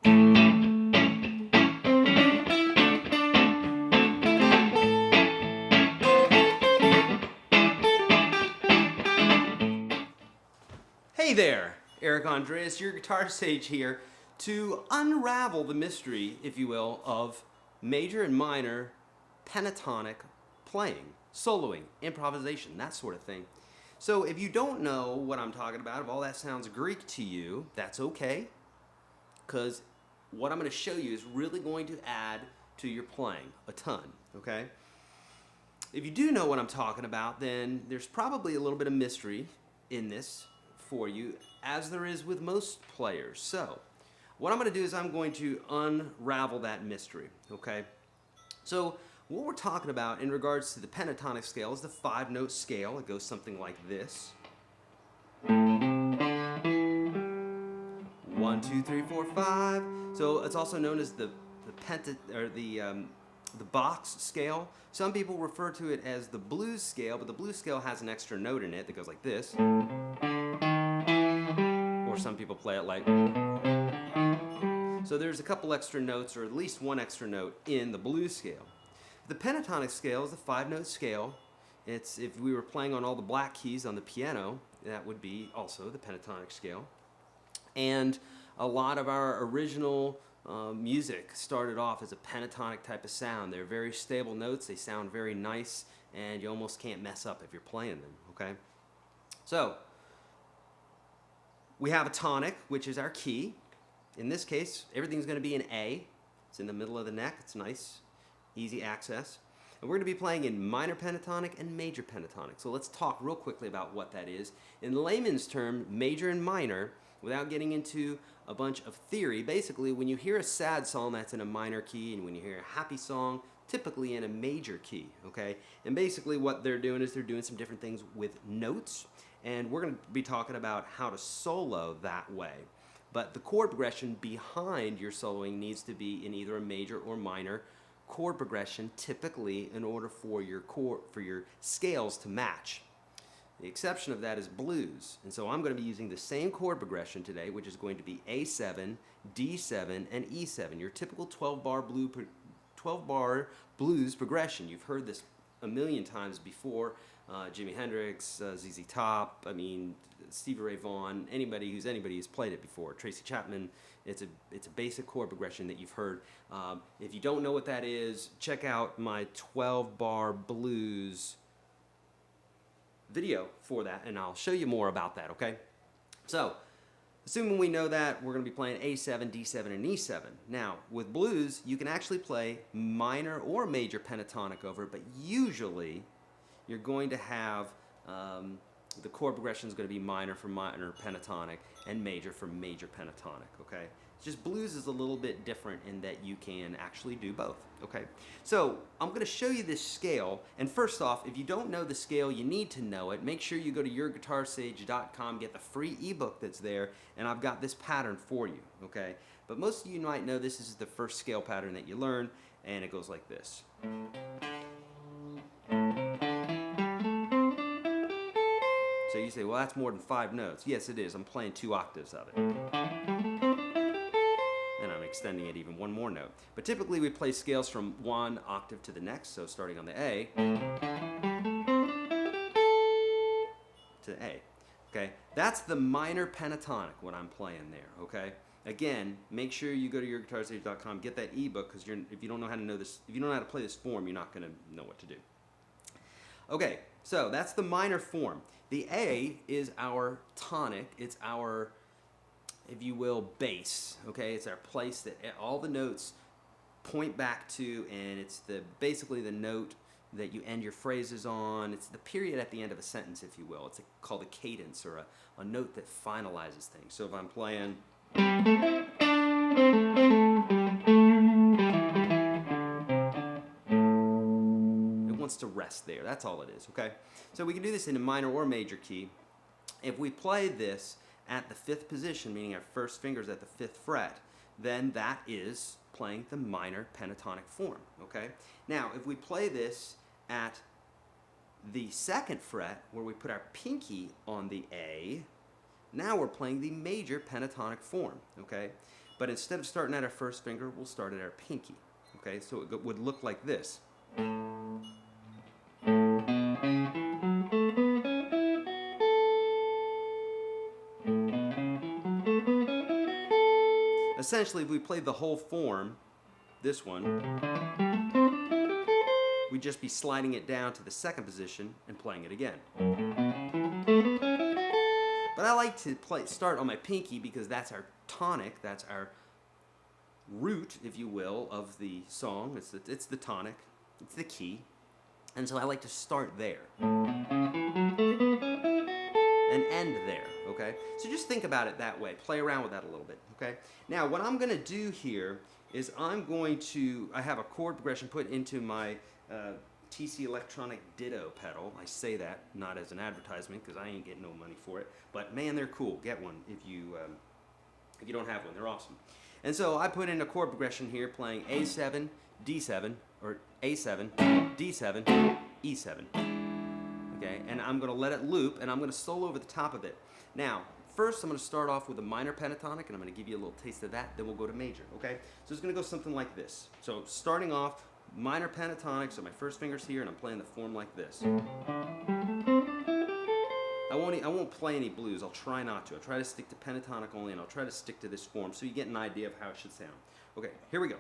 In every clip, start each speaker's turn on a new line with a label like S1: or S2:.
S1: Hey there, Eric Andreas, your guitar sage here to unravel the mystery, if you will, of major and minor pentatonic playing, soloing, improvisation, that sort of thing. So if you don't know what I'm talking about, if all that sounds Greek to you, that's okay, because what I'm going to show you is really going to add to your playing a ton, okay? If you do know what I'm talking about, then there's probably a little bit of mystery in this for you, as there is with most players. So, what I'm going to do is I'm going to unravel that mystery, okay? So, what we're talking about in regards to the pentatonic scale is the 5-note scale. It goes something like this. 1, 2, 3, 4, 5. So it's also known as the box scale. Some people refer to it as the blues scale, but the blues scale has an extra note in it that goes like this. Or some people play it like. So there's a couple extra notes, or at least one extra note in the blues scale. The pentatonic scale is the 5-note scale. It's, if we were playing on all the black keys on the piano, that would be also the pentatonic scale. And a lot of our original music started off as a pentatonic type of sound. They're very stable notes, they sound very nice, and you almost can't mess up if you're playing them, okay? So, we have a tonic, which is our key. In this case, everything's going to be in A. It's in the middle of the neck. It's nice, easy access. And we're going to be playing in minor pentatonic and major pentatonic. So let's talk real quickly about what that is. In layman's term, major and minor, without getting into a bunch of theory, basically when you hear a sad song, that's in a minor key, and when you hear a happy song, typically in a major key, okay? And basically what they're doing is they're doing some different things with notes, and we're going to be talking about how to solo that way. But the chord progression behind your soloing needs to be in either a major or minor chord progression, typically in order for your scales to match. The exception of that is blues, and so I'm going to be using the same chord progression today, which is going to be A7, D7, and E7. Your typical 12-bar blues progression. You've heard this a million times before. Jimi Hendrix, ZZ Top, I mean, Stevie Ray Vaughan, anybody who's played it before. Tracy Chapman, it's a basic chord progression that you've heard. If you don't know what that is, check out my 12-bar blues video for that, and I'll show you more about that, okay? So, assuming we know that, we're going to be playing A7, D7, and E7. Now, with blues, you can actually play minor or major pentatonic over it, but usually you're going to have the chord progression is going to be minor for minor pentatonic and major for major pentatonic, okay? It's just blues is a little bit different in that you can actually do both, okay? So I'm going to show you this scale, and first off, if you don't know the scale, you need to know it. Make sure you go to yourguitarsage.com, get the free ebook that's there, and I've got this pattern for you, okay? But most of you might know this is the first scale pattern that you learn, and it goes like this. So you say, well, that's more than 5 notes. Yes, it is. I'm playing 2 octaves of it. And I'm extending it even one more note. But typically we play scales from one octave to the next, so starting on the A to the A. Okay? That's the minor pentatonic when I'm playing there, okay? Again, make sure you go to yourguitarsage.com, get that ebook, because if you don't know how to know this, if you don't know how to play this form, you're not going to know what to do. Okay, so that's the minor form. The A is our tonic. It's our, if you will, base. Okay, it's our place that all the notes point back to, and it's basically the note that you end your phrases on. It's the period at the end of a sentence, if you will. It's called a cadence, or a note that finalizes things. So if I'm playing, wants to rest there. That's all it is, okay? So we can do this in a minor or major key. If we play this at the 5th position, meaning our first finger's at the 5th fret, then that is playing the minor pentatonic form, okay? Now, if we play this at the 2nd fret, where we put our pinky on the A, now we're playing the major pentatonic form, okay? But But instead of starting at our first finger, we'll start at our pinky. Okay, so it would look like this. Essentially, if we played the whole form, this one, we'd just be sliding it down to the second position and playing it again. But I like to start on my pinky because that's our tonic, that's our root, if you will, of the song. It's the tonic, it's the key. And so I like to start there and end there, okay? So just think about it that way. Play around with that a little bit, okay? Now, what I'm going to do here is I have a chord progression put into my TC Electronic Ditto pedal. I say that not as an advertisement because I ain't getting no money for it, but man, they're cool. Get one if you don't have one. They're awesome. And so I put in a chord progression here playing A7, D7, or A7, D7, E7. Okay, and I'm going to let it loop, and I'm going to solo over the top of it. Now, first I'm going to start off with a minor pentatonic, and I'm going to give you a little taste of that, then we'll go to major, okay? So it's going to go something like this. So starting off, minor pentatonic, so my first finger's here, and I'm playing the form like this. I won't play any blues. I'll try not to. I'll try to stick to pentatonic only, and I'll try to stick to this form so you get an idea of how it should sound. Okay, here we go.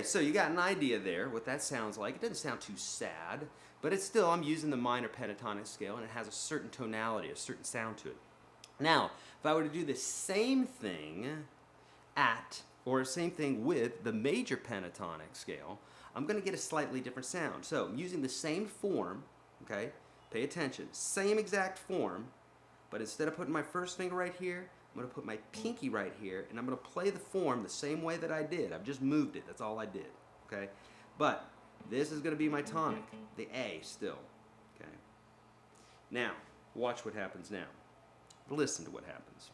S1: So you got an idea there what that sounds like. It doesn't sound too sad, but it's still, I'm using the minor pentatonic scale, and it has a certain tonality, a certain sound to it. Now, if I were to do the same thing same thing with the major pentatonic scale, I'm going to get a slightly different sound. So I'm using the same form, okay? Pay attention. Same exact form, but instead of putting my first finger right here, I'm going to put my pinky right here, and I'm going to play the form the same way that I did. I've just moved it. That's all I did. Okay? But this is going to be my tonic, the A still. Okay? Now, watch what happens now. Listen to what happens.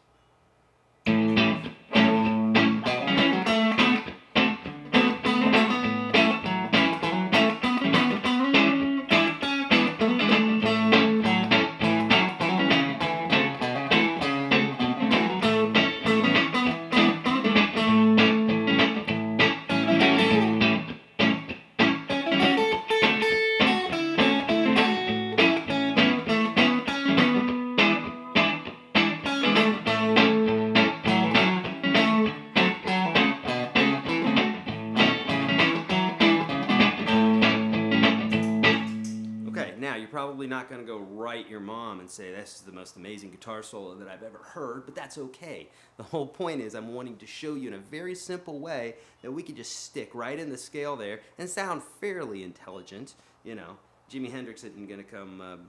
S1: You're probably not going to go write your mom and say this is the most amazing guitar solo that I've ever heard, but that's okay. The whole point is I'm wanting to show you in a very simple way that we can just stick right in the scale there and sound fairly intelligent. You know, Jimi Hendrix isn't going to come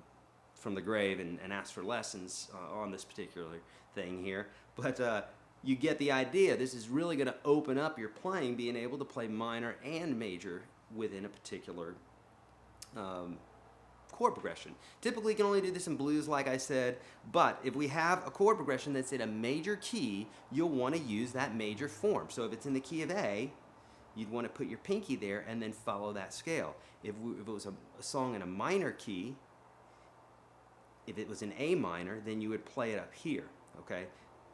S1: from the grave and ask for lessons on this particular thing here, but you get the idea. This is really going to open up your playing, being able to play minor and major within a particular chord progression. Typically you can only do this in blues, like I said, but if we have a chord progression that's in a major key, you'll want to use that major form. So if it's in the key of A, you'd want to put your pinky there and then follow that scale. If it was a song in a minor key, if it was in A minor, then you would play it up here, okay?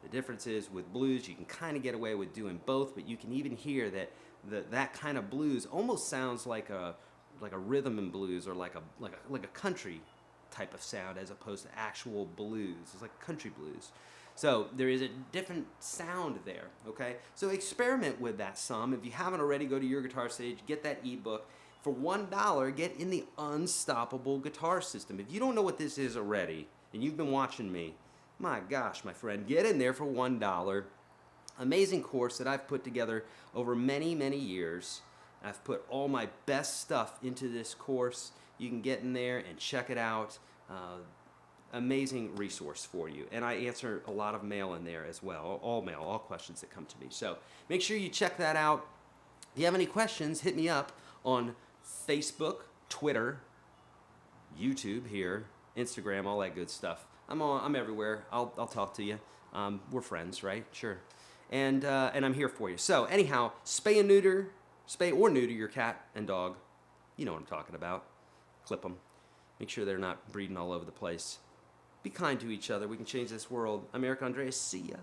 S1: The difference is with blues, you can kind of get away with doing both, but you can even hear that that kind of blues almost sounds like a rhythm and blues, or like a country type of sound as opposed to actual blues. It's like country blues. So there is a different sound there, okay? So experiment with that some. If you haven't already, go to Your Guitar Sage, get that ebook. For $1, get in the Unstoppable Guitar System. If you don't know what this is already, and you've been watching me, my gosh, my friend, get in there for $1. Amazing course that I've put together over many, many years. I've put all my best stuff into this course. You can get in there and check it out. Amazing resource for you. And I answer a lot of mail in there as well, all questions that come to me. So make sure you check that out. If you have any questions, hit me up on Facebook, Twitter, YouTube here, Instagram, all that good stuff. I'm everywhere. I'll talk to you. We're friends, right? Sure. And I'm here for you. So anyhow, spay or neuter your cat and dog. You know what I'm talking about. Clip them. Make sure they're not breeding all over the place. Be kind to each other. We can change this world. I'm Eric Andreas. See ya.